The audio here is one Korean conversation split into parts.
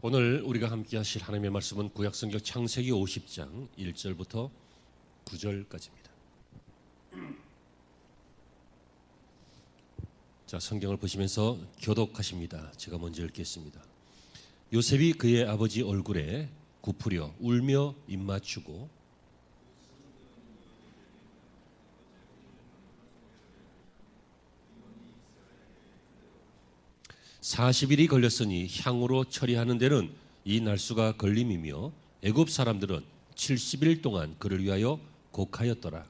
오늘 우리가 함께 하실 하나님의 말씀은 구약성경 창세기 50장 1절부터 9절까지입니다. 자, 성경을 보시면서 교독하십니다. 제가 먼저 읽겠습니다. 요셉이 그의 아버지 얼굴에 굽으려 울며 입맞추고 40일이 걸렸으니 향으로 처리하는 데는 이 날수가 걸림이며 애굽 사람들은 70일 동안 그를 위하여 곡하였더라.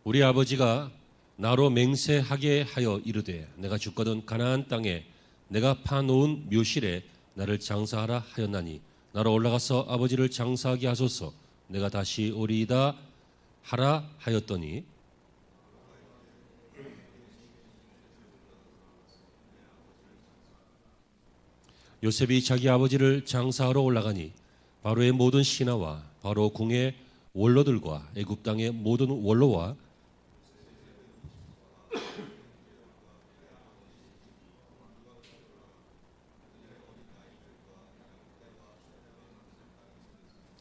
우리 아버지가 나로 맹세하게 하여 이르되 내가 죽거든 가나안 땅에 내가 파놓은 묘실에 나를 장사하라 하였나니 나로 올라가서 아버지를 장사하게 하소서. 내가 다시 오리이다 하라 하였더니 요셉이 자기 아버지를 장사하러 올라가니 바로의 모든 신하와 바로 궁의 원로들과 애굽 땅의 모든 원로와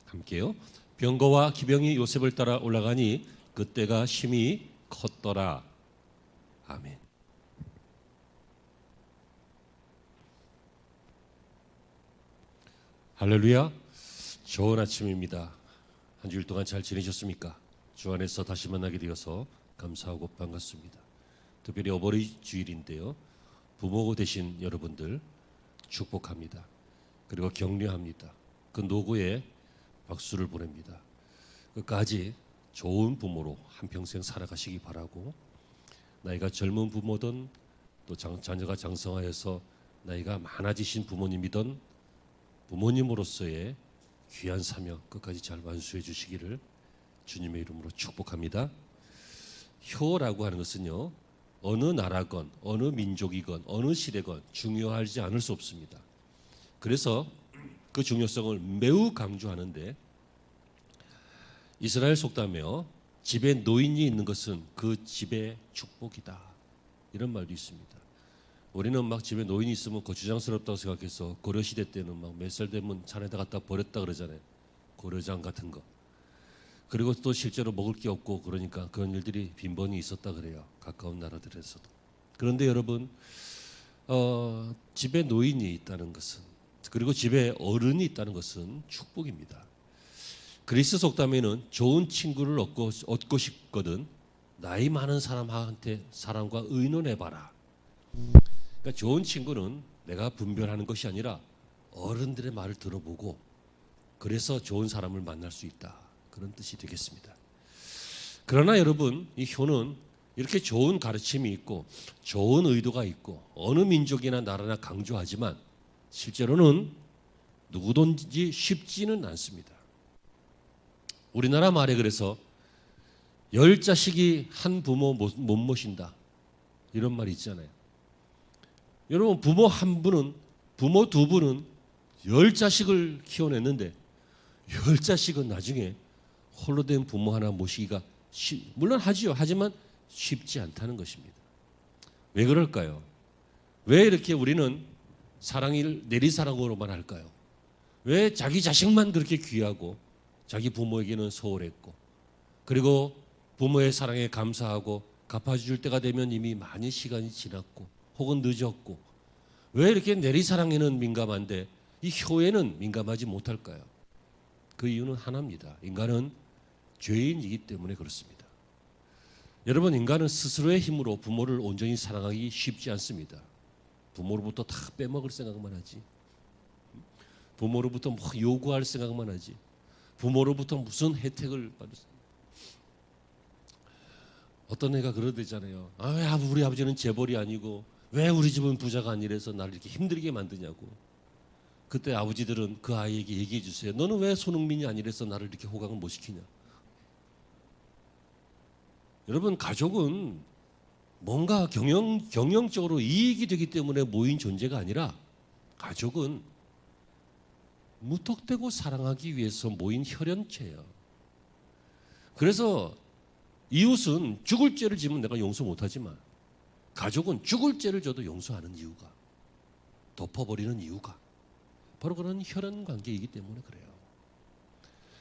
함께요. 병거와 기병이 요셉을 따라 올라가니 그때가 심히 컸더라. 아멘. 할렐루야. 좋은 아침입니다. 한 주일 동안 잘 지내셨습니까? 주 안에서 다시 만나게 되어서 감사하고 반갑습니다. 특별히 어버이 주일인데요. 부모 되신 여러분들 축복합니다. 그리고 격려합니다. 그 노고에 박수를 보냅니다. 끝까지 좋은 부모로 한평생 살아가시기 바라고, 나이가 젊은 부모든 또 자녀가 장성하여서 나이가 많아지신 부모님이든 부모님으로서의 귀한 사명 끝까지 잘 완수해 주시기를 주님의 이름으로 축복합니다. 효라고 하는 것은요, 어느 나라건 어느 민족이건 어느 시대건 중요하지 않을 수 없습니다. 그래서 그 중요성을 매우 강조하는데, 이스라엘 속담에요, 집에 노인이 있는 것은 그 집의 축복이다, 이런 말도 있습니다. 우리는 막 집에 노인이 있으면 거추장스럽다고 생각해서 고려시대 때는 막 몇 살 되면 산에다 갖다 버렸다 그러잖아요. 고려장 같은 거. 그리고 또 실제로 먹을 게 없고 그러니까 그런 일들이 빈번히 있었다 그래요. 가까운 나라들에서도. 그런데 여러분, 집에 노인이 있다는 것은, 그리고 집에 어른이 있다는 것은 축복입니다. 그리스 속담에는 좋은 친구를 얻고 싶거든 나이 많은 사람한테 사람과 의논해봐라. 그러니까 좋은 친구는 내가 분별하는 것이 아니라 어른들의 말을 들어보고 그래서 좋은 사람을 만날 수 있다, 그런 뜻이 되겠습니다. 그러나 여러분, 이 효는 이렇게 좋은 가르침이 있고 좋은 의도가 있고 어느 민족이나 나라나 강조하지만 실제로는 누구든지 쉽지는 않습니다. 우리나라 말에 그래서 10자식이 한 부모 못 모신다, 이런 말이 있잖아요. 여러분, 부모 한 분은, 부모 두 분은 10자식을 키워냈는데 10자식은 나중에 홀로 된 부모 하나 모시기가 물론 하지요. 하지만 쉽지 않다는 것입니다. 왜 그럴까요? 왜 이렇게 우리는 사랑을 내리사랑으로만 할까요? 왜 자기 자식만 그렇게 귀하고 자기 부모에게는 소홀했고, 그리고 부모의 사랑에 감사하고 갚아줄 때가 되면 이미 많은 시간이 지났고 혹은 늦었고, 왜 이렇게 내리사랑에는 민감한데 이 효에는 민감하지 못할까요? 그 이유는 하나입니다. 인간은 죄인이기 때문에 그렇습니다. 여러분, 인간은 스스로의 힘으로 부모를 온전히 사랑하기 쉽지 않습니다. 부모로부터 다 빼먹을 생각만 하지, 부모로부터 뭐 요구할 생각만 하지, 부모로부터 무슨 혜택을 받을 수. 어떤 애가 그러대잖아요. 왜 우리 아버지는 재벌이 아니고 왜 우리 집은 부자가 아니라서 나를 이렇게 힘들게 만드냐고. 그때 아버지들은 그 아이에게 얘기해 주세요. 너는 왜 손흥민이 아니라서 나를 이렇게 호강을 못 시키냐. 여러분, 가족은 뭔가 경영적으로 이익이 되기 때문에 모인 존재가 아니라, 가족은 무턱대고 사랑하기 위해서 모인 혈연체예요. 그래서 이웃은 죽을 죄를 지면 내가 용서 못하지만 가족은 죽을 죄를 져도 용서하는 이유가, 덮어버리는 이유가 바로 그런 혈연 관계이기 때문에 그래요.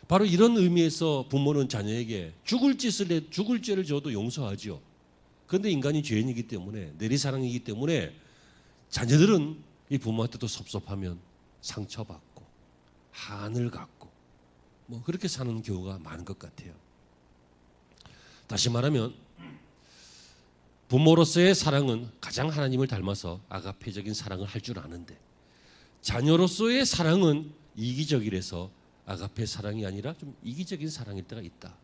바로 이런 의미에서 부모는 자녀에게 죽을 죄를 져도 용서하죠. 그런데 인간이 죄인이기 때문에, 내리사랑이기 때문에 자녀들은 이 부모한테도 섭섭하면 상처받고 한을 갖고 뭐 그렇게 사는 경우가 많은 것 같아요. 다시 말하면 부모로서의 사랑은 가장 하나님을 닮아서 아가페적인 사랑을 할 줄 아는데, 자녀로서의 사랑은 이기적이라서 아가페 사랑이 아니라 좀 이기적인 사랑일 때가 있다.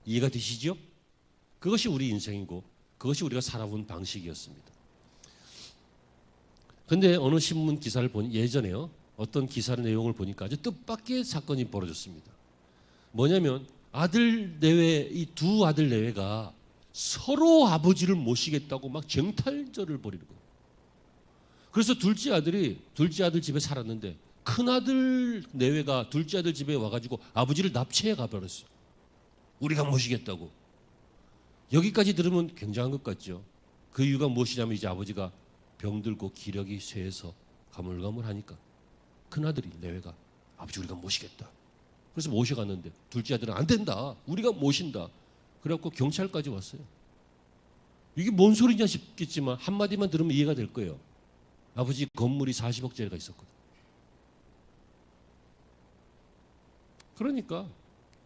이해가 되시죠? 그것이 우리 인생이고 그것이 우리가 살아온 방식이었습니다. 그런데 어느 신문 기사를 보니, 예전에요, 어떤 기사의 내용을 보니까 아주 뜻밖의 사건이 벌어졌습니다. 뭐냐면 아들 내외, 이 두 아들 내외가 서로 아버지를 모시겠다고 막 쟁탈전을 벌이는 거예요. 그래서 둘째 아들 집에 살았는데 큰 아들 내외가 둘째 아들 집에 와가지고 아버지를 납치해 가버렸어요. 우리가 모시겠다고. 여기까지 들으면 굉장한 것 같죠. 그 이유가 무엇이냐면 이제 아버지가 병들고 기력이 쇠해서 가물가물하니까 큰 아들이 내외가 아버지 우리가 모시겠다. 그래서 모셔갔는데 둘째 아들은 안 된다. 우리가 모신다. 그래갖고 경찰까지 왔어요. 이게 뭔 소리냐 싶겠지만 한마디만 들으면 이해가 될 거예요. 아버지 건물이 40억짜리가 있었거든. 그러니까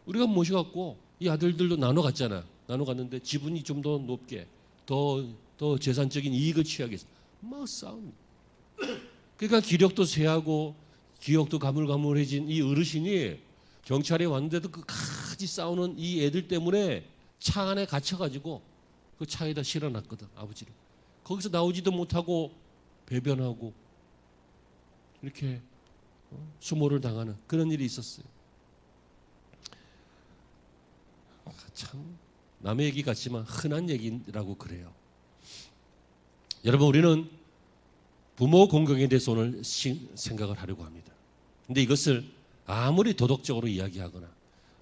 우리가 모셔갖고 이 아들들도 나눠 갔잖아. 나눠 갔는데 지분이 좀 더 높게 더 재산적인 이익을 취하기 위해서 막 싸웁니다. 그러니까 기력도 쇠하고 기억도 가물가물해진 이 어르신이 경찰에 왔는데도 끝까지 싸우는 이 애들 때문에 차 안에 갇혀가지고 그 차에다 실어놨거든, 아버지를. 거기서 나오지도 못하고 배변하고 이렇게 수모를 당하는 그런 일이 있었어요. 참 남의 얘기 같지만 흔한 얘기라고 그래요. 여러분, 우리는 부모 공경에 대해서 오늘 생각을 하려고 합니다. 근데 이것을 아무리 도덕적으로 이야기하거나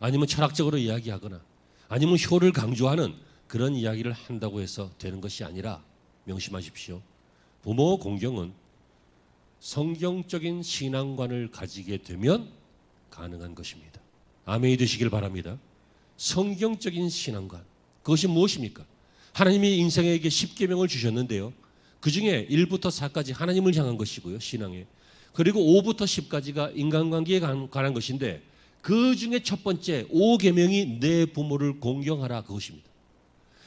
아니면 철학적으로 이야기하거나 아니면 효를 강조하는 그런 이야기를 한다고 해서 되는 것이 아니라 명심하십시오. 부모 공경은 성경적인 신앙관을 가지게 되면 가능한 것입니다. 아멘이 되시길 바랍니다. 성경적인 신앙관, 그것이 무엇입니까? 하나님이 인생에게 10계명을 주셨는데요, 그 중에 1부터 4까지 하나님을 향한 것이고요, 신앙에. 그리고 5부터 10까지가 인간관계에 관한 것인데, 그 중에 첫 번째 5계명이 내 부모를 공경하라, 그것입니다.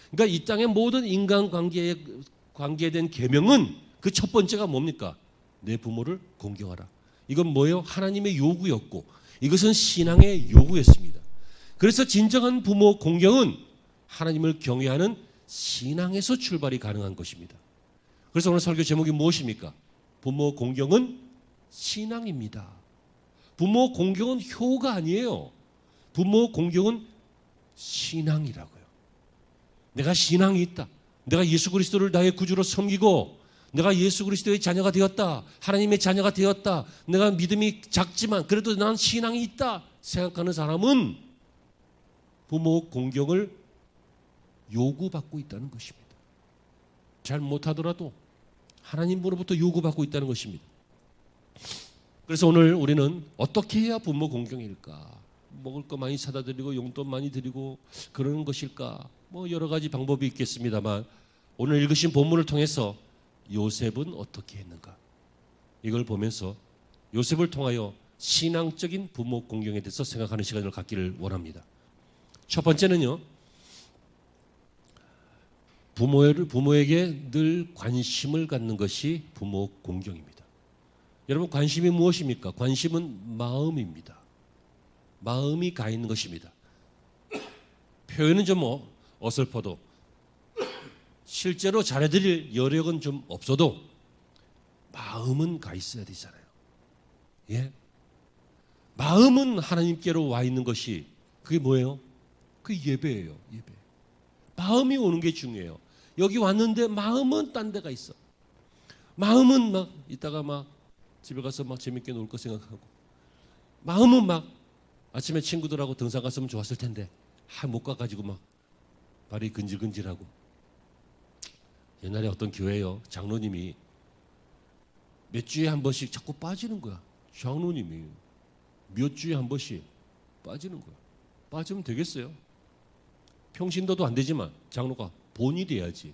그러니까 이 땅의 모든 인간관계에 관계된 계명은 그 첫 번째가 뭡니까? 내 부모를 공경하라. 이건 뭐예요? 하나님의 요구였고 이것은 신앙의 요구였습니다. 그래서 진정한 부모 공경은 하나님을 경외하는 신앙에서 출발이 가능한 것입니다. 그래서 오늘 설교 제목이 무엇입니까? 부모 공경은 신앙입니다. 부모 공경은 효가 아니에요. 부모 공경은 신앙이라고요. 내가 신앙이 있다. 내가 예수 그리스도를 나의 구주로 섬기고 내가 예수 그리스도의 자녀가 되었다. 하나님의 자녀가 되었다. 내가 믿음이 작지만 그래도 난 신앙이 있다 생각하는 사람은 부모 공경을 요구받고 있다는 것입니다. 잘 못하더라도 하나님으로부터 요구받고 있다는 것입니다. 그래서 오늘 우리는 어떻게 해야 부모 공경일까? 먹을 거 많이 사다 드리고 용돈 많이 드리고 그러는 것일까? 뭐 여러 가지 방법이 있겠습니다만 오늘 읽으신 본문을 통해서 요셉은 어떻게 했는가? 이걸 보면서 요셉을 통하여 신앙적인 부모 공경에 대해서 생각하는 시간을 갖기를 원합니다. 첫 번째는요, 부모에게 늘 관심을 갖는 것이 부모 공경입니다. 여러분, 관심이 무엇입니까? 관심은 마음입니다. 마음이 가 있는 것입니다. 표현은 좀 어설퍼도 실제로 잘해드릴 여력은 좀 없어도 마음은 가 있어야 되잖아요. 예? 마음은 하나님께로 와 있는 것이 그게 뭐예요? 그 예배예요. 예배. 마음이 오는 게 중요해요. 여기 왔는데 마음은 딴 데가 있어. 마음은 막 이따가 막 집에 가서 막 재밌게 놀 거 생각하고 마음은 막 아침에 친구들하고 등산 갔으면 좋았을 텐데 못 가가지고 막 발이 근질근질하고. 옛날에 어떤 교회요 장로님이 몇 주에 한 번씩 자꾸 빠지는 거야. 장로님이 몇 주에 한 번씩 빠지는 거야. 빠지면 되겠어요? 평신도도 안 되지만 장로가 본이 돼야지.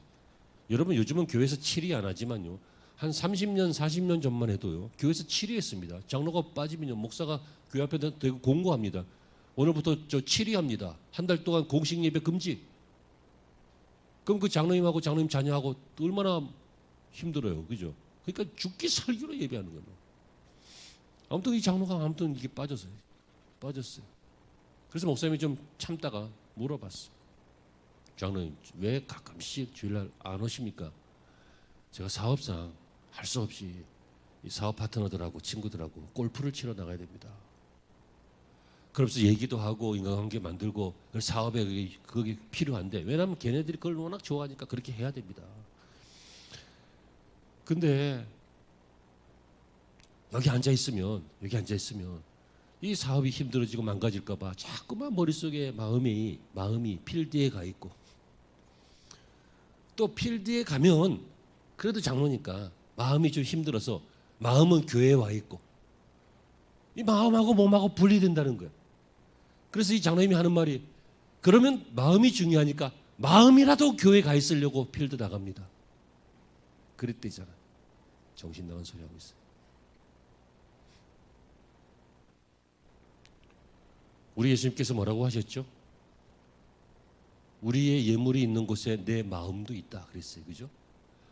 여러분 요즘은 교회에서 치리 안 하지만요. 한 30년, 40년 전만 해도요. 교회에서 치리했습니다. 장로가 빠지면요. 목사가 교회 앞에 대고 공고합니다. 오늘부터 저 치리합니다. 한 달 동안 공식 예배 금지. 그럼 그 장로님하고 장로님 자녀하고 얼마나 힘들어요. 그죠? 그러니까 죽기 살기로 예배하는 거예요. 아무튼 이 장로가 아무튼 이게 빠졌어요. 그래서 목사님이 좀 참다가 물어봤어요. 장로님 왜 가끔씩 주일날 안 오십니까? 제가 사업상 할 수 없이 이 사업 파트너들하고 친구들하고 골프를 치러 나가야 됩니다. 그러면서 얘기도 하고 인간관계 만들고 사업에 그게 필요한데 왜냐하면 걔네들이 그걸 워낙 좋아하니까 그렇게 해야 됩니다. 근데 여기 앉아 있으면 이 사업이 힘들어지고 망가질까 봐 자꾸만 머릿속에 마음이 필드에 가 있고 또 필드에 가면 그래도 장로니까 마음이 좀 힘들어서 마음은 교회에 와 있고 이 마음하고 몸하고 분리된다는 거예요. 그래서 이 장로님이 하는 말이 그러면 마음이 중요하니까 마음이라도 교회에 가 있으려고 필드 나갑니다. 그랬대잖아. 정신 나간 소리 하고 있어요. 우리 예수님께서 뭐라고 하셨죠? 우리의 예물이 있는 곳에 내 마음도 있다 그랬어요. 그죠?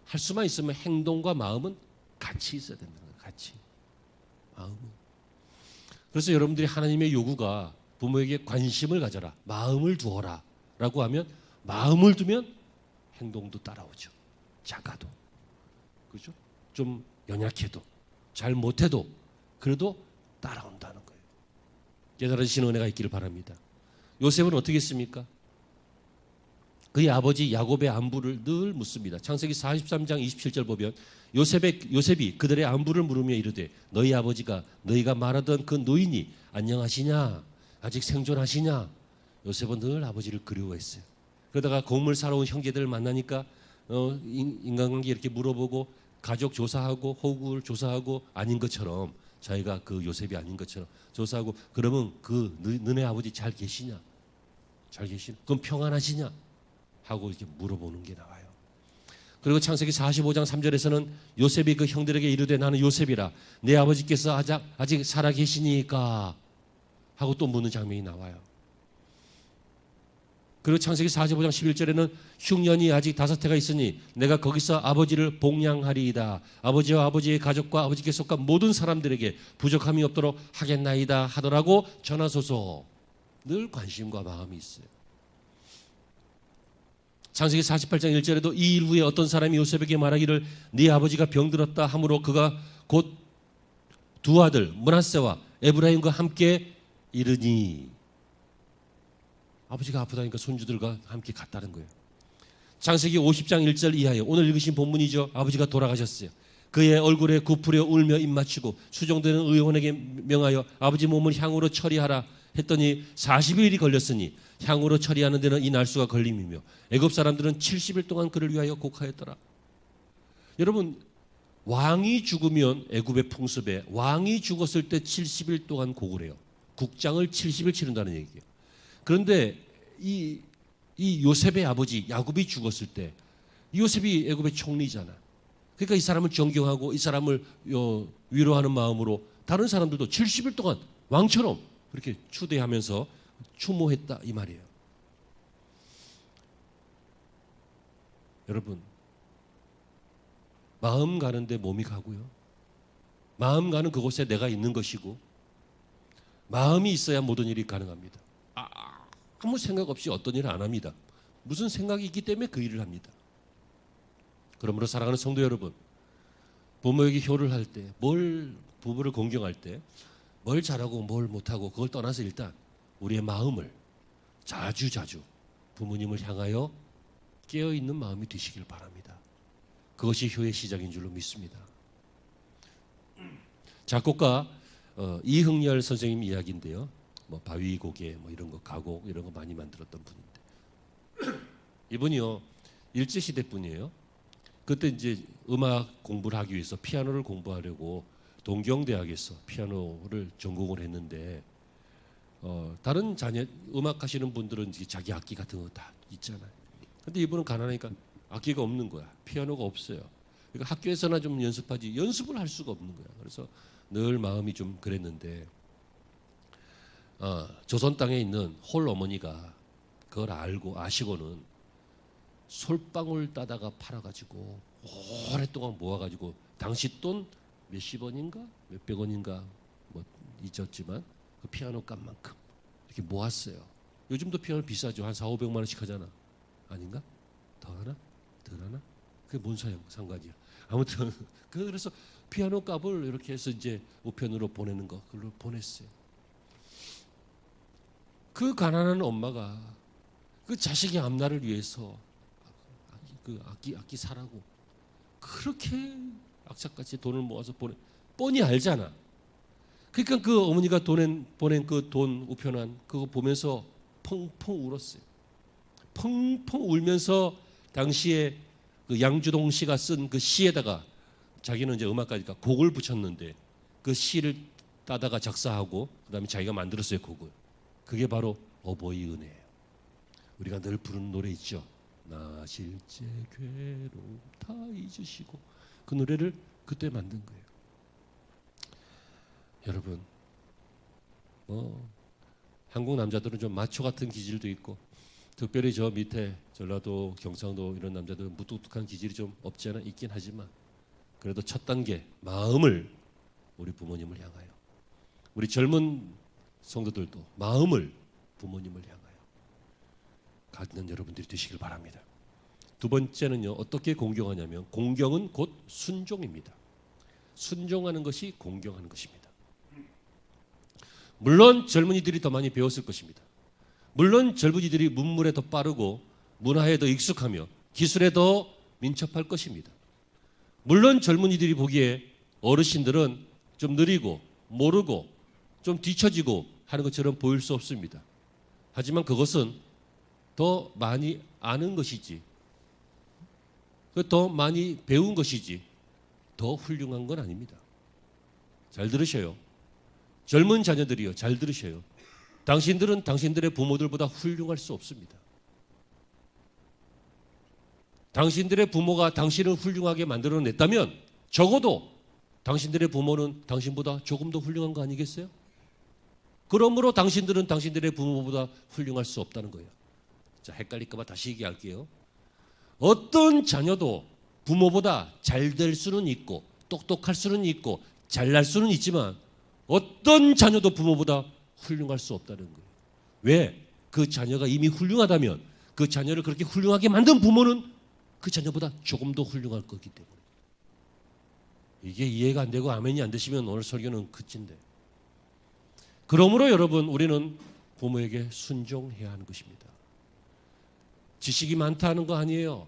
할 수만 있으면 행동과 마음은 같이 있어야 된다는 거예요. 같이. 마음은. 그래서 여러분들이 하나님의 요구가 부모에게 관심을 가져라. 마음을 두어라. 라고 하면 마음을 두면 행동도 따라오죠. 작아도. 그죠? 좀 연약해도 잘 못해도 그래도 따라온다는 거예요. 깨달으시는 은혜가 있기를 바랍니다. 요셉은 어떻게 했습니까? 그의 아버지 야곱의 안부를 늘 묻습니다. 창세기 43장 27절 보면 요셉이 그들의 안부를 물으며 이르되 너희 아버지가 너희가 말하던 그 노인이 안녕하시냐? 아직 생존하시냐? 요셉은 늘 아버지를 그리워했어요. 그러다가 곡물 사러 온 형제들을 만나니까 인간관계 이렇게 물어보고 가족 조사하고 호국을 조사하고 아닌 것처럼 자기가 그 요셉이 아닌 것처럼 조사하고 그러면 그 너네 아버지 잘 계시냐? 잘 계시냐? 그럼 평안하시냐? 하고 이렇게 물어보는 게 나와요. 그리고 창세기 45장 3절에서는 요셉이 그 형들에게 이르되 나는 요셉이라 내 아버지께서 아직 살아 계시니까 하고 또 묻는 장면이 나와요. 그리고 창세기 45장 11절에는 흉년이 아직 5해가 있으니 내가 거기서 아버지를 복양하리이다. 아버지와 아버지의 가족과 아버지께 속한 모든 사람들에게 부족함이 없도록 하겠나이다 하더라고 전하소서. 늘 관심과 마음이 있어요. 창세기 48장 1절에도 이 일 후에 어떤 사람이 요셉에게 말하기를 네 아버지가 병들었다 하므로 그가 곧 두 아들 므낫세와 에브라임과 함께 이르니 아버지가 아프다니까 손주들과 함께 갔다는 거예요. 창세기 50장 1절 이하에 오늘 읽으신 본문이죠. 아버지가 돌아가셨어요. 그의 얼굴에 굽으려 울며 입맞추고 수종되는 의원에게 명하여 아버지 몸을 향으로 처리하라 했더니 40일이 걸렸으니 향으로 처리하는 데는 이 날수가 걸림이며 애굽 사람들은 70일 동안 그를 위하여 곡하였더라. 여러분 왕이 죽으면 애굽의 풍습에 왕이 죽었을 때 70일 동안 곡을 해요. 국장을 70일 치른다는 얘기예요. 그런데 이 요셉의 아버지 야곱이 죽었을 때 요셉이 애굽의 총리잖아. 그러니까 이 사람을 존경하고 이 사람을 위로하는 마음으로 다른 사람들도 70일 동안 왕처럼 그렇게 추대하면서 추모했다 이 말이에요. 여러분 마음 가는데 몸이 가고요. 마음 가는 그곳에 내가 있는 것이고 마음이 있어야 모든 일이 가능합니다. 아무 생각 없이 어떤 일을 안 합니다. 무슨 생각이 있기 때문에 그 일을 합니다. 그러므로 사랑하는 성도 여러분, 부모에게 효를 할 때, 부부를 공경할 때 뭘 잘하고 뭘 못하고 그걸 떠나서 일단 우리의 마음을 자주 부모님을 향하여 깨어있는 마음이 되시길 바랍니다. 그것이 효의 시작인 줄로 믿습니다. 작곡가 이흥열 선생님 이야기인데요. 뭐 바위 고개 뭐 이런 거 가곡 이런 거 많이 만들었던 분인데 이분이요 일제 시대 분이에요. 그때 이제 음악 공부를 하기 위해서 피아노를 공부하려고 동경대학에서 피아노를 전공을 했는데 다른 자녀 음악 하시는 분들은 이제 자기 악기 같은 거 다 있잖아요. 근데 이분은 가난하니까 악기가 없는 거야. 피아노가 없어요. 그러니까 학교에서나 좀 연습하지 연습을 할 수가 없는 거야. 그래서 늘 마음이 좀 그랬는데 조선 땅에 있는 홀 어머니가 그걸 알고 아시고는 솔방울 따다가 팔아가지고 오랫동안 모아가지고 당시 돈 몇십 원인가 몇백 원인가 뭐 잊었지만 그 피아노 값만큼 이렇게 모았어요. 요즘도 피아노 비싸죠. 한 4,500만 원씩 하잖아. 아닌가? 더 하나? 덜 하나? 그게 뭔 상관이야. 아무튼 그래서 피아노 값을 이렇게 해서 이제 우편으로 보내는 거 그걸로 보냈어요. 그 가난한 엄마가 그 자식의 앞날을 위해서 그 악기 사라고 그렇게 악착같이 돈을 모아서 뻔히 알잖아. 그러니까 그 어머니가 보낸 그 돈 우편한 그거 보면서 펑펑 울었어요. 펑펑 울면서 당시에 그 양주동 씨가 쓴 그 시에다가 자기는 이제 음악가니까 곡을 붙였는데 그 시를 따다가 작사하고 그다음에 자기가 만들었어요 곡을. 그게 바로 어버이 은혜예요. 우리가 늘 부르는 노래 있죠. 나 실제 괴로움 다 잊으시고 그 노래를 그때 만든 거예요. 여러분 한국 남자들은 좀 마초 같은 기질도 있고 특별히 저 밑에 전라도 경상도 이런 남자들은 무뚝뚝한 기질이 좀 없지 않아 있긴 하지만 그래도 첫 단계 마음을 우리 부모님을 향하여 우리 젊은 성도들도 마음을 부모님을 향하여 갖는 여러분들이 되시길 바랍니다. 두 번째는요 어떻게 공경하냐면 공경은 곧 순종입니다. 순종하는 것이 공경하는 것입니다. 물론 젊은이들이 더 많이 배웠을 것입니다. 물론 젊은이들이 문물에 더 빠르고 문화에 더 익숙하며 기술에 더 민첩할 것입니다. 물론 젊은이들이 보기에 어르신들은 좀 느리고 모르고 좀 뒤처지고 하는 것처럼 보일 수 없습니다. 하지만 그것은 더 많이 아는 것이지 더 많이 배운 것이지 더 훌륭한 건 아닙니다. 잘 들으셔요. 젊은 자녀들이요. 잘 들으셔요. 당신들은 당신들의 부모들보다 훌륭할 수 없습니다. 당신들의 부모가 당신을 훌륭하게 만들어냈다면 적어도 당신들의 부모는 당신보다 조금 더 훌륭한 거 아니겠어요? 그러므로 당신들은 당신들의 부모보다 훌륭할 수 없다는 거예요. 자, 헷갈릴까 봐 다시 얘기할게요. 어떤 자녀도 부모보다 잘 될 수는 있고 똑똑할 수는 있고 잘날 수는 있지만 어떤 자녀도 부모보다 훌륭할 수 없다는 거예요. 왜? 그 자녀가 이미 훌륭하다면 그 자녀를 그렇게 훌륭하게 만든 부모는 그 자녀보다 조금 더 훌륭할 거기 때문에 이게 이해가 안 되고 아멘이 안 되시면 오늘 설교는 그친데 그러므로 여러분 우리는 부모에게 순종해야 하는 것입니다. 지식이 많다는 거 아니에요.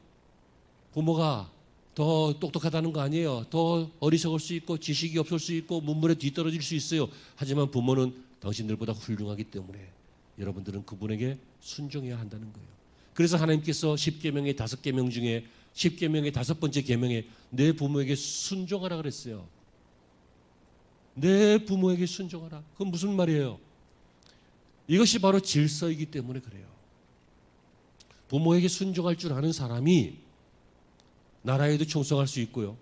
부모가 더 똑똑하다는 거 아니에요. 더 어리석을 수 있고 지식이 없을 수 있고 문물에 뒤떨어질 수 있어요. 하지만 부모는 당신들보다 훌륭하기 때문에 여러분들은 그분에게 순종해야 한다는 거예요. 그래서 하나님께서 10계명의 5계명 중에 10계명의 5번째 계명에 내 부모에게 순종하라 그랬어요. 내 부모에게 순종하라. 그건 무슨 말이에요? 이것이 바로 질서이기 때문에 그래요. 부모에게 순종할 줄 아는 사람이 나라에도 충성할 수 있고요.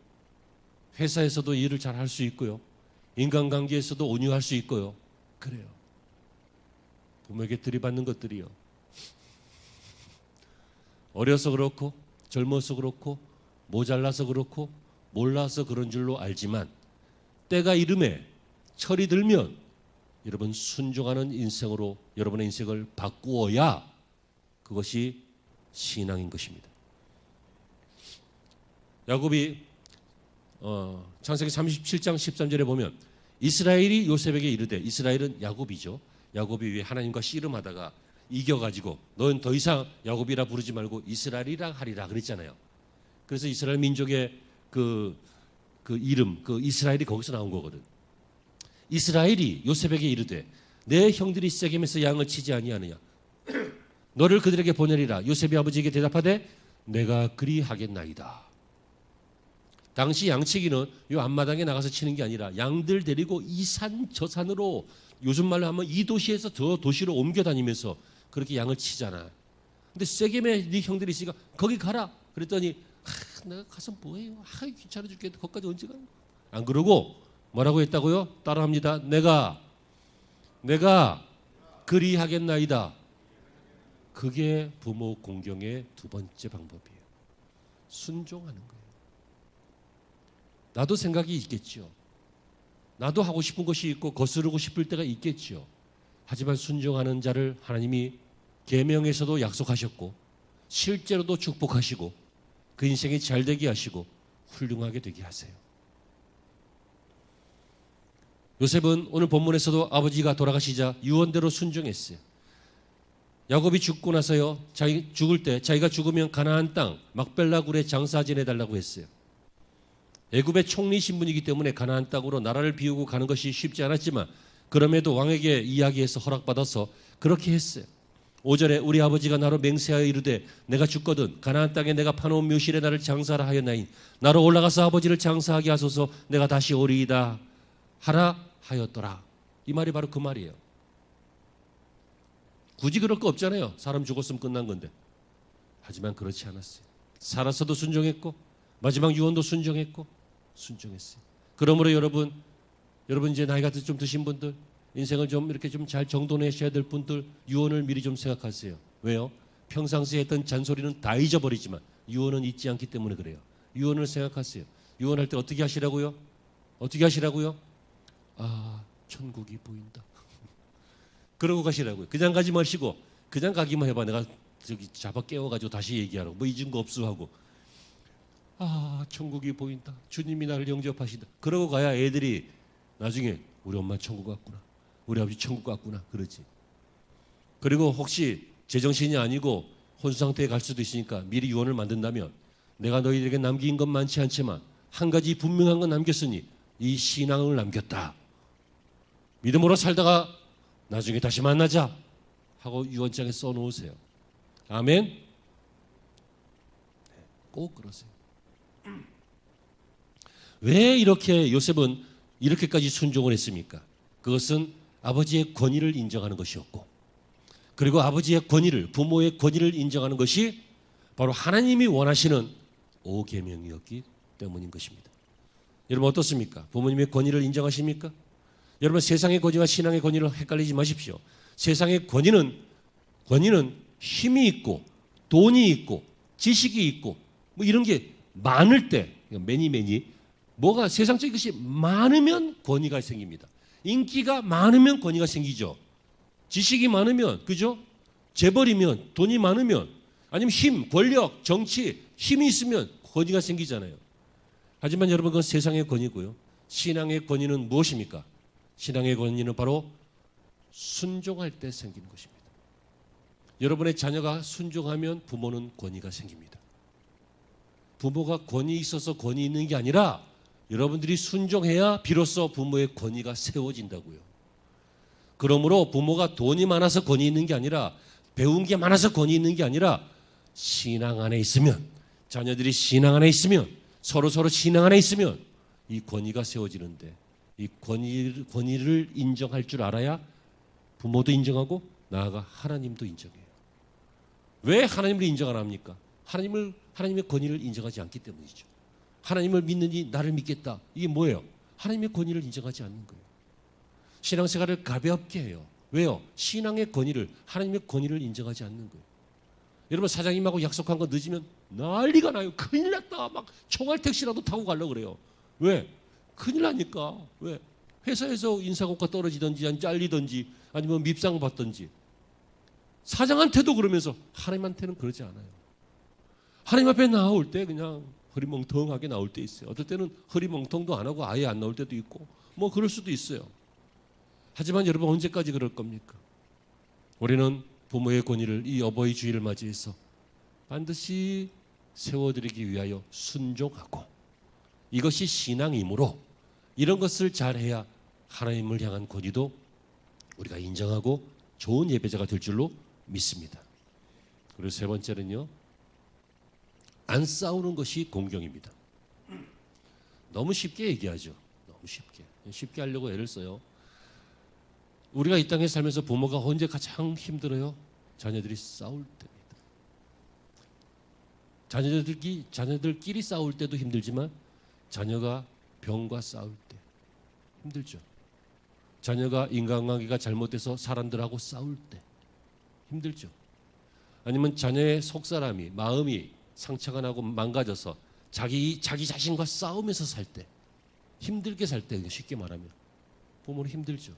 회사에서도 일을 잘 할 수 있고요. 인간관계에서도 온유할 수 있고요. 그래요. 부모에게 들이받는 것들이요. 어려서 그렇고 젊어서 그렇고 모자라서 그렇고 몰라서 그런 줄로 알지만 때가 이름에 철이 들면 여러분 순종하는 인생으로 여러분의 인생을 바꾸어야 그것이 신앙인 것입니다. 야곱이 창세기 37장 13절에 보면 이스라엘이 요셉에게 이르되 이스라엘은 야곱이죠. 야곱이 왜 하나님과 씨름하다가 이겨가지고 넌 더 이상 야곱이라 부르지 말고 이스라엘이라 하리라 그랬잖아요. 그래서 이스라엘 민족의 그 이름 그 이스라엘이 거기서 나온 거거든. 이스라엘이 요셉에게 이르되 내 형들이 세겜에서 양을 치지 아니하느냐. 너를 그들에게 보내리라. 요셉이 아버지에게 대답하되 내가 그리하겠나이다. 당시 양치기는 요 앞마당에 나가서 치는 게 아니라 양들 데리고 이 산 저 산으로, 요즘 말로 하면 이 도시에서 저 도시로 옮겨 다니면서 그렇게 양을 치잖아. 근데 세겜에 네 형들이 있으니까 거기 가라. 그랬더니 내가 가서 뭐해요? 귀찮아 죽겠는데 거기까지 언제 가는 거야? 안 그러고 뭐라고 했다고요? 따라합니다. 내가 그리하겠나이다. 그게 부모 공경의 두 번째 방법이에요. 순종하는 거예요. 나도 생각이 있겠죠. 나도 하고 싶은 것이 있고 거스르고 싶을 때가 있겠죠. 하지만 순종하는 자를 하나님이 계명에서도 약속하셨고 실제로도 축복하시고 그 인생이 잘 되게 하시고 훌륭하게 되게 하세요. 요셉은 오늘 본문에서도 아버지가 돌아가시자 유언대로 순종했어요. 야곱이 죽고 나서요, 자기 죽을 때 자기가 죽으면 가나안 땅 막벨라 굴에 장사 지내달라고 했어요. 애굽의 총리 신분이기 때문에 가나안 땅으로 나라를 비우고 가는 것이 쉽지 않았지만 그럼에도 왕에게 이야기해서 허락받아서 그렇게 했어요. 5절에 우리 아버지가 나로 맹세하여 이르되 내가 죽거든 가나안 땅에 내가 파놓은 묘실에 나를 장사하라 하였나니 나로 올라가서 아버지를 장사하게 하소서. 내가 다시 오리이다 하라 하였더라. 이 말이 바로 그 말이에요. 굳이 그럴 거 없잖아요. 사람 죽었으면 끝난 건데. 하지만 그렇지 않았어요. 살아서도 순종했고 마지막 유언도 순종했고 순종했어요. 그러므로 여러분 이제 나이가 좀 드신 분들, 인생을 좀 이렇게 좀 잘 정돈하셔야 될 분들, 유언을 미리 좀 생각하세요. 왜요? 평상시에 했던 잔소리는 다 잊어버리지만 유언은 잊지 않기 때문에 그래요. 유언을 생각하세요. 유언할 때 어떻게 하시라고요? 어떻게 하시라고요? 천국이 보인다. 그러고 가시라고요. 그냥 가지 마시고 그냥 가기만 해봐. 내가 저기 잡아 깨워가지고 다시 얘기하라고. 뭐 잊은 거 없어 하고. 천국이 보인다. 주님이 나를 영접하신다. 그러고 가야 애들이 나중에 우리 엄마 천국 갔구나. 우리 아버지 천국 갔구나. 그러지. 그리고 혹시 제정신이 아니고 혼수 상태에 갈 수도 있으니까 미리 유언을 만든다면 내가 너희들에게 남긴 건 많지 않지만 한 가지 분명한 건 남겼으니 이 신앙을 남겼다. 믿음으로 살다가 나중에 다시 만나자 하고 유언장에 써놓으세요. 아멘. 꼭 그러세요. 왜 이렇게 요셉은 이렇게까지 순종을 했습니까? 그것은 아버지의 권위를 인정하는 것이었고, 그리고 아버지의 권위를, 부모의 권위를 인정하는 것이 바로 하나님이 원하시는 오계명이었기 때문인 것입니다. 여러분 어떻습니까? 부모님의 권위를 인정하십니까? 여러분 세상의 권위와 신앙의 권위를 헷갈리지 마십시오. 세상의 권위는 힘이 있고 돈이 있고 지식이 있고 뭐 이런 게 많을 때, 뭐가 세상적인 것이 많으면 권위가 생깁니다. 인기가 많으면 권위가 생기죠. 지식이 많으면, 그죠? 재벌이면, 돈이 많으면, 아니면 힘, 권력, 정치, 힘이 있으면 권위가 생기잖아요. 하지만 여러분 그건 세상의 권위고요. 신앙의 권위는 무엇입니까? 신앙의 권위는 바로 순종할 때 생기는 것입니다. 여러분의 자녀가 순종하면 부모는 권위가 생깁니다. 부모가 권위 있어서 권위 있는 게 아니라 여러분들이 순종해야 비로소 부모의 권위가 세워진다고요. 그러므로 부모가 돈이 많아서 권위 있는 게 아니라, 배운 게 많아서 권위 있는 게 아니라, 신앙 안에 있으면, 자녀들이 신앙 안에 있으면, 서로 신앙 안에 있으면 이 권위가 세워지는데, 이 권위를 인정할 줄 알아야 부모도 인정하고 나아가 하나님도 인정해요. 왜 하나님을 인정 안 합니까? 하나님의 권위를 인정하지 않기 때문이죠. 하나님을 믿느니 나를 믿겠다. 이게 뭐예요? 하나님의 권위를 인정하지 않는 거예요. 신앙생활을 가볍게 해요. 왜요? 신앙의 권위를, 하나님의 권위를 인정하지 않는 거예요. 여러분 사장님하고 약속한 거 늦으면 난리가 나요. 큰일 났다. 막 총알 택시라도 타고 가려고 그래요. 왜? 큰일 나니까. 왜? 회사에서 인사고가 떨어지든지 아니면 잘리든지 아니면 밉상 받든지. 사장한테도 그러면서 하나님한테는 그러지 않아요. 하나님 앞에 나올 때 그냥 허리멍텅하게 나올 때 있어요. 어떨 때는 허리멍텅도 안 하고 아예 안 나올 때도 있고 뭐 그럴 수도 있어요. 하지만 여러분 언제까지 그럴 겁니까? 우리는 부모의 권위를, 이 어버이 주일을 맞이해서 반드시 세워드리기 위하여 순종하고, 이것이 신앙이므로 이런 것을 잘해야 하나님을 향한 권위도 우리가 인정하고 좋은 예배자가 될 줄로 믿습니다. 그리고 세 번째는요, 안 싸우는 것이 공경입니다. 너무 쉽게 얘기하죠. 너무 쉽게 하려고 애를 써요. 우리가 이 땅에 살면서 부모가 언제 가장 힘들어요? 자녀들이 싸울 때입니다. 자녀들끼리 싸울 때도 힘들지만 자녀가 병과 싸울 때 힘들죠. 자녀가 인간관계가 잘못돼서 사람들하고 싸울 때 힘들죠. 아니면 자녀의 속사람이, 마음이 상처가 나고 망가져서 자기 자신과 싸우면서 살 때, 힘들게 살 때, 쉽게 말하면 부모는 힘들죠.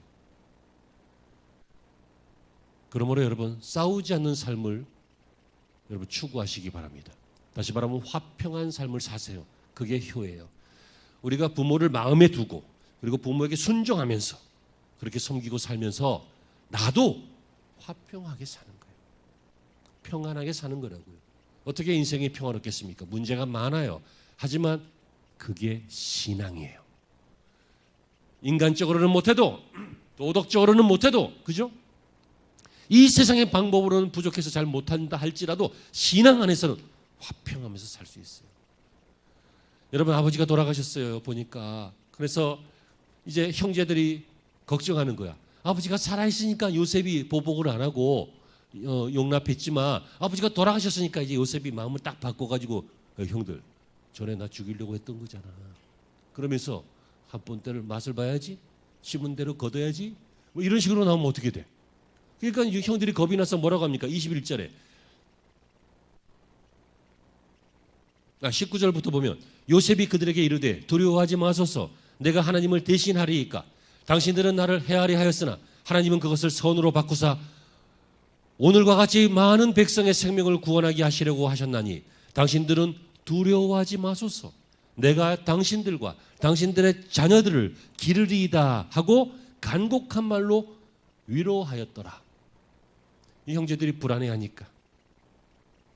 그러므로 여러분, 싸우지 않는 삶을 여러분 추구하시기 바랍니다. 다시 말하면 화평한 삶을 사세요. 그게 효예요. 우리가 부모를 마음에 두고 그리고 부모에게 순종하면서 그렇게 섬기고 살면서 나도 화평하게 사는 거예요. 평안하게 사는 거라고요. 어떻게 인생이 평안했겠습니까? 문제가 많아요. 하지만 그게 신앙이에요. 인간적으로는 못해도, 도덕적으로는 못해도, 그죠? 이 세상의 방법으로는 부족해서 잘 못한다 할지라도 신앙 안에서는 화평하면서 살 수 있어요. 여러분, 아버지가 돌아가셨어요. 보니까. 그래서 이제 형제들이 걱정하는 거야. 아버지가 살아있으니까 요셉이 보복을 안 하고 용납했지만 아버지가 돌아가셨으니까 이제 요셉이 마음을 딱 바꿔가지고 형들, 전에 나 죽이려고 했던 거잖아. 그러면서 한 번 때를 맛을 봐야지, 심은 대로 거둬야지, 뭐 이런 식으로 나오면 어떻게 돼? 그러니까 이제 형들이 겁이 나서 뭐라고 합니까? 21절에 19절부터 보면 요셉이 그들에게 이르되 두려워하지 마소서, 내가 하나님을 대신하리이까. 당신들은 나를 해하리 하였으나 하나님은 그것을 선으로 바꾸사 오늘과 같이 많은 백성의 생명을 구원하게 하시려고 하셨나니 당신들은 두려워하지 마소서, 내가 당신들과 당신들의 자녀들을 기르리이다 하고 간곡한 말로 위로하였더라. 이 형제들이 불안해하니까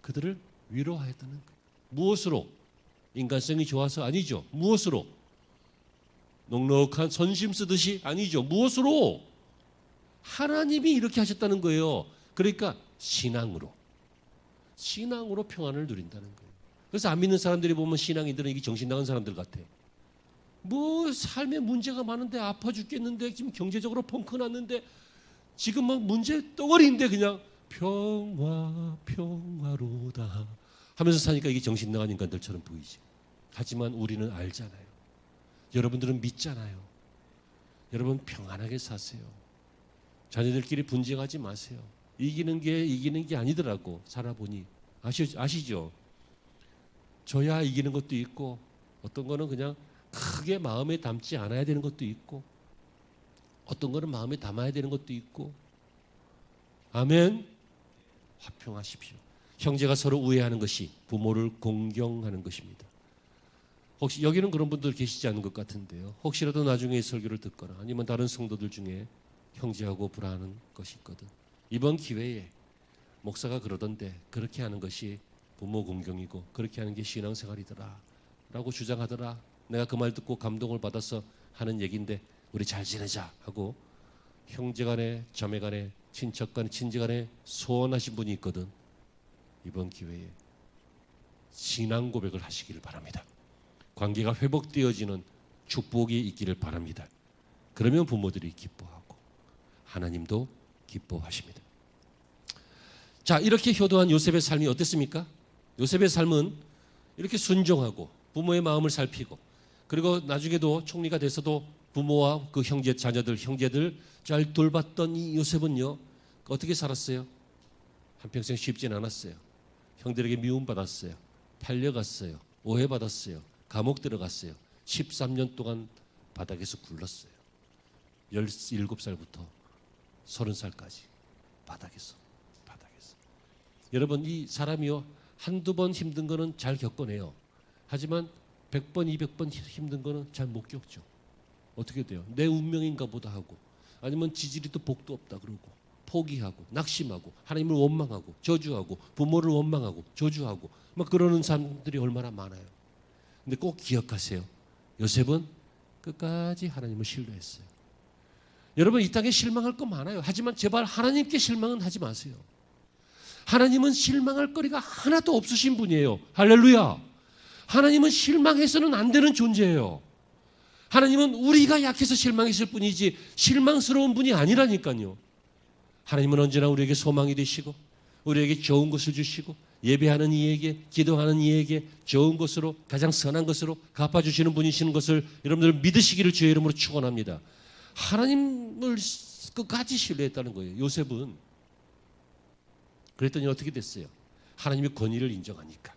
그들을 위로하였다는 거예요. 무엇으로? 인간성이 좋아서 아니죠. 무엇으로? 넉넉한 선심 쓰듯이 아니죠. 무엇으로? 하나님이 이렇게 하셨다는 거예요. 그러니까 신앙으로 평안을 누린다는 거예요. 그래서 안 믿는 사람들이 보면 신앙인들은 이게 정신 나간 사람들 같아. 뭐 삶에 문제가 많은데 아파 죽겠는데 지금 경제적으로 펑크 났는데 지금 막 문제 덩어리인데 그냥 평화로다 하면서 사니까 이게 정신 나간 인간들처럼 보이지. 하지만 우리는 알잖아요. 여러분들은 믿잖아요. 여러분 평안하게 사세요. 자녀들끼리 분쟁하지 마세요. 이기는 게 아니더라고. 살아보니 아시죠? 저야 이기는 것도 있고 어떤 거는 그냥 크게 마음에 담지 않아야 되는 것도 있고 어떤 거는 마음에 담아야 되는 것도 있고. 아멘. 화평하십시오. 형제가 서로 우애하는 것이 부모를 공경하는 것입니다. 혹시 여기는 그런 분들 계시지 않은 것 같은데요. 혹시라도 나중에 설교를 듣거나 아니면 다른 성도들 중에 형제하고 불화하는 것이 있거든. 이번 기회에 목사가 그러던데 그렇게 하는 것이 부모 공경이고 그렇게 하는 게 신앙생활이더라 라고 주장하더라. 내가 그 말 듣고 감동을 받아서 하는 얘기인데 우리 잘 지내자 하고 형제간에 자매간에 친척간에 친지간에 소원하신 분이 있거든. 이번 기회에 신앙 고백을 하시기를 바랍니다. 관계가 회복되어지는 축복이 있기를 바랍니다. 그러면 부모들이 기뻐하고 하나님도 기뻐하십니다. 자, 이렇게 효도한 요셉의 삶이 어땠습니까? 요셉의 삶은 이렇게 순종하고 부모의 마음을 살피고 그리고 나중에도 총리가 돼서도 부모와 그 형제들 잘 돌봤던 이 요셉은요, 어떻게 살았어요? 한평생 쉽진 않았어요. 형들에게 미움받았어요. 팔려갔어요. 오해받았어요. 감옥 들어갔어요. 13년 동안 바닥에서 굴렀어요. 17살부터 30살까지 바닥에서. 여러분, 이 사람이요, 한두 번 힘든 거는 잘 겪어내요. 하지만 100번, 200번 힘든 거는 잘 못 겪죠. 어떻게 돼요? 내 운명인가 보다 하고 아니면 지지리도 복도 없다 그러고 포기하고 낙심하고 하나님을 원망하고 저주하고 부모를 원망하고 저주하고 막 그러는 사람들이 얼마나 많아요. 근데 꼭 기억하세요. 요셉은 끝까지 하나님을 신뢰했어요. 여러분 이 땅에 실망할 거 많아요. 하지만 제발 하나님께 실망은 하지 마세요. 하나님은 실망할 거리가 하나도 없으신 분이에요. 할렐루야. 하나님은 실망해서는 안 되는 존재예요. 하나님은 우리가 약해서 실망했을 뿐이지 실망스러운 분이 아니라니까요. 하나님은 언제나 우리에게 소망이 되시고 우리에게 좋은 것을 주시고 예배하는 이에게, 기도하는 이에게 좋은 것으로, 가장 선한 것으로 갚아주시는 분이시는 것을 여러분들 믿으시기를 주의 이름으로 축원합니다. 하나님을 끝까지 신뢰했다는 거예요. 요셉은. 그랬더니 어떻게 됐어요? 하나님의 권위를 인정하니까.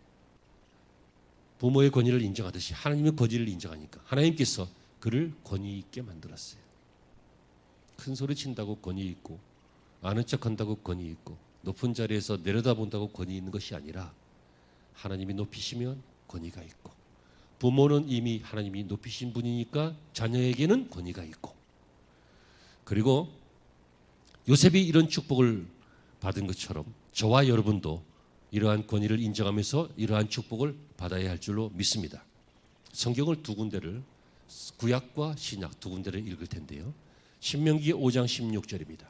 부모의 권위를 인정하듯이 하나님의 권위를 인정하니까 하나님께서 그를 권위 있게 만들었어요. 큰 소리 친다고 권위 있고, 아는 척한다고 권위 있고, 높은 자리에서 내려다본다고 권위 있는 것이 아니라 하나님이 높이시면 권위가 있고, 부모는 이미 하나님이 높이신 분이니까 자녀에게는 권위가 있고, 그리고 요셉이 이런 축복을 받은 것처럼 저와 여러분도 이러한 권위를 인정하면서 이러한 축복을 받아야 할 줄로 믿습니다. 성경을 두 군데를, 구약과 신약 두 군데를 읽을 텐데요. 신명기 5장 16절입니다.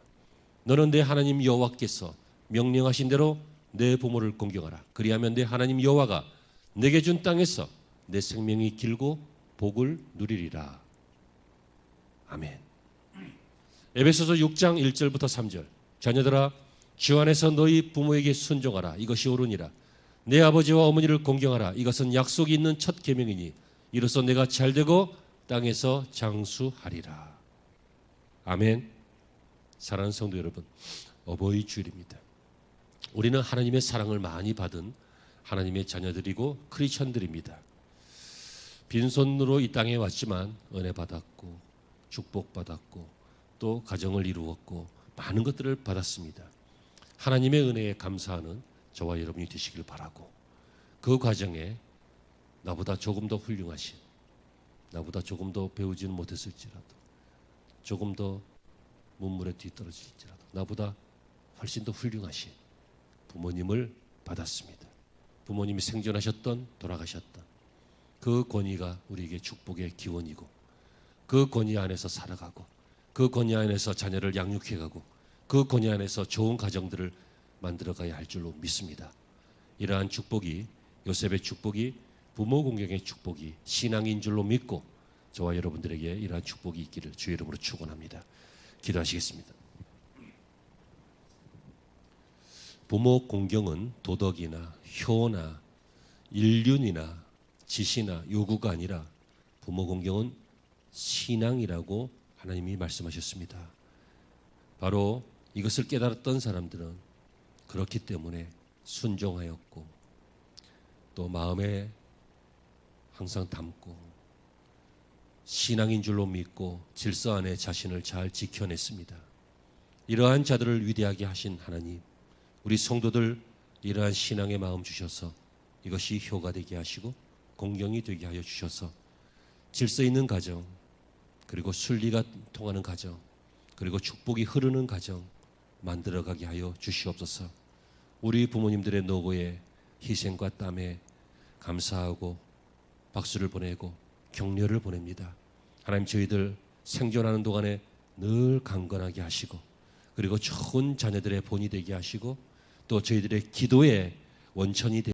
너는 내 하나님 여호와께서 명령하신 대로 내 부모를 공경하라. 그리하면 내 하나님 여호와가 내게 준 땅에서 내 생명이 길고 복을 누리리라. 아멘. 에베소서 6장 1절부터 3절. 자녀들아, 주 안에서 너희 부모에게 순종하라. 이것이 옳으니라. 내 아버지와 어머니를 공경하라. 이것은 약속이 있는 첫 계명이니 이로써 내가 잘되고 땅에서 장수하리라. 아멘. 사랑하는 성도 여러분, 어버이 주일입니다. 우리는 하나님의 사랑을 많이 받은 하나님의 자녀들이고 크리스천들입니다. 빈손으로 이 땅에 왔지만 은혜 받았고 축복받았고 또 가정을 이루었고 많은 것들을 받았습니다. 하나님의 은혜에 감사하는 저와 여러분이 되시길 바라고, 그 과정에 나보다 조금 더 훌륭하신, 나보다 조금 더 배우지는 못했을지라도, 조금 더 문물에 뒤떨어질지라도 나보다 훨씬 더 훌륭하신 부모님을 받았습니다. 부모님이 생존하셨던 돌아가셨던 그 권위가 우리에게 축복의 기원이고, 그 권위 안에서 살아가고, 그 권위 안에서 자녀를 양육해가고, 그 권위 안에서 좋은 가정들을 만들어가야 할 줄로 믿습니다. 이러한 축복이, 요셉의 축복이 부모 공경의 축복이 신앙인 줄로 믿고 저와 여러분들에게 이러한 축복이 있기를 주의 이름으로 축원합니다. 기도하시겠습니다. 부모 공경은 도덕이나 효나 일륜이나 지시나 요구가 아니라 부모 공경은 신앙이라고 하나님이 말씀하셨습니다. 바로 이것을 깨달았던 사람들은 그렇기 때문에 순종하였고 또 마음에 항상 담고 신앙인 줄로 믿고 질서 안에 자신을 잘 지켜냈습니다. 이러한 자들을 위대하게 하신 하나님, 우리 성도들 이러한 신앙의 마음 주셔서 이것이 효가 되게 하시고 공경이 되게 하여 주셔서 질서 있는 가정, 그리고 순리가 통하는 가정, 그리고 축복이 흐르는 가정 만들어가게 하여 주시옵소서. 우리 부모님들의 노고에 희생과 땀에 감사하고 박수를 보내고 격려를 보냅니다. 하나님, 저희들 생존하는 동안에 늘 강건하게 하시고, 그리고 좋은 자녀들의 본이 되게 하시고, 또 저희들의 기도의 원천이 되게